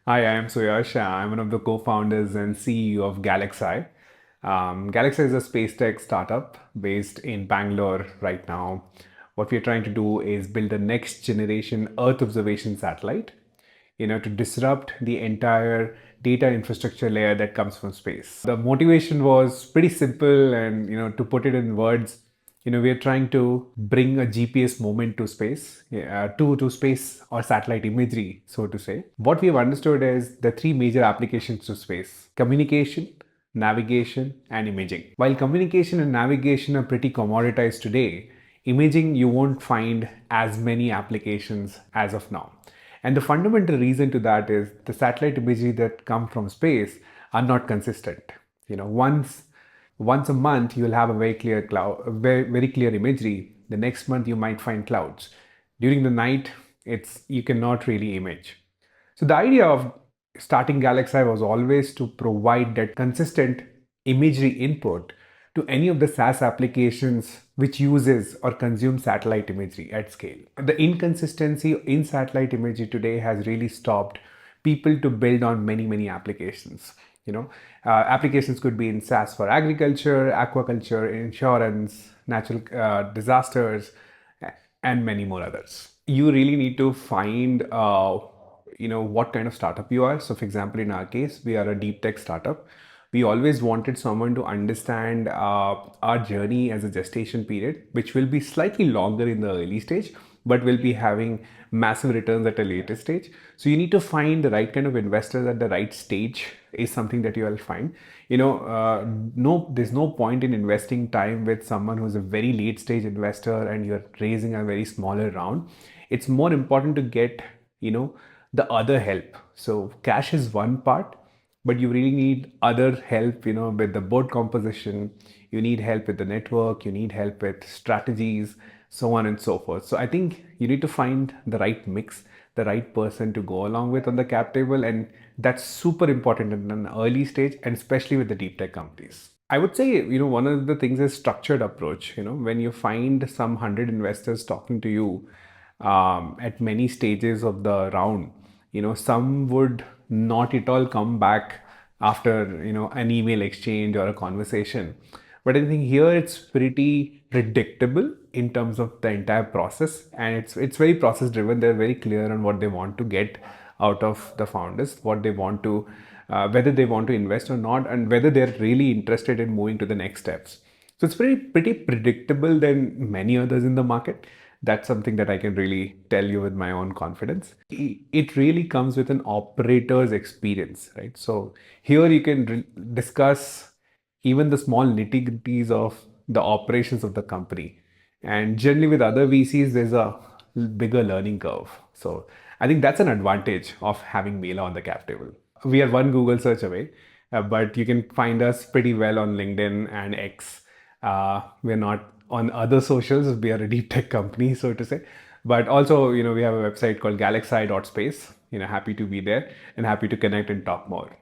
Hi, I am Suyash. I'm one of the co-founders and CEO of GalaxEye. GalaxEye is a space tech startup based in Bangalore right now. What we're trying to do is build the next generation Earth observation satellite, to disrupt the entire data infrastructure layer that comes from space. The motivation was pretty simple, and to put it in words, we are trying to bring a GPS moment to space, to space or satellite imagery, so to say. What we have understood is the three major applications to space: communication, navigation, and imaging. While communication and navigation are pretty commoditized today, imaging you won't find as many applications as of now. And the fundamental reason to that is the satellite imagery that come from space are not consistent. Once a month you'll have a very clear cloud, very clear imagery. The next month you might find clouds. During the night, it's you cannot really image. So the idea of starting GalaxEye was always to provide that consistent imagery input to any of the SaaS applications which uses or consumes satellite imagery at scale. The inconsistency in satellite imagery today has really stopped people to build on many applications. Applications could be in SaaS for agriculture, aquaculture, insurance, natural disasters, and many more others. You really need to find what kind of startup you are. So for example, in our case, we are a deep tech startup. We always wanted someone to understand our journey as a gestation period, which will be slightly longer in the early stage, but will be having massive returns at a later stage. So you need to find the right kind of investors at the right stage is something that you will find. No, there's no point in investing time with someone who's a very late stage investor and you're raising a very smaller round. It's more important to get, the other help. So cash is one part, but you really need other help, with the board composition. You need help with the network, you need help with strategies, so on and so forth. So I think you need to find the right mix, the right person to go along with on the cap table, and that's super important in an early stage, and especially with the deep tech companies. I would say, one of the things is structured approach. When you find some 100 investors talking to you at many stages of the round, some would not at all come back after an email exchange or a conversation. But I think here it's pretty predictable in terms of the entire process, and it's very process driven. They're very clear on what they want to get out of the founders, what they want to, whether they want to invest or not, and whether they're really interested in moving to the next steps. So it's pretty predictable than many others in the market. That's something that I can really tell you with my own confidence. It really comes with an operator's experience, right? So here you can discuss even the small nitty-gritties of the operations of the company. And generally with other VCs, there's a bigger learning curve. So I think that's an advantage of having Mela on the cap table. We are one Google search away, but you can find us pretty well on LinkedIn and X. We're not on other socials. We are a deep tech company, so to say. But also, we have a website called galaxeye.space. Happy to be there and happy to connect and talk more.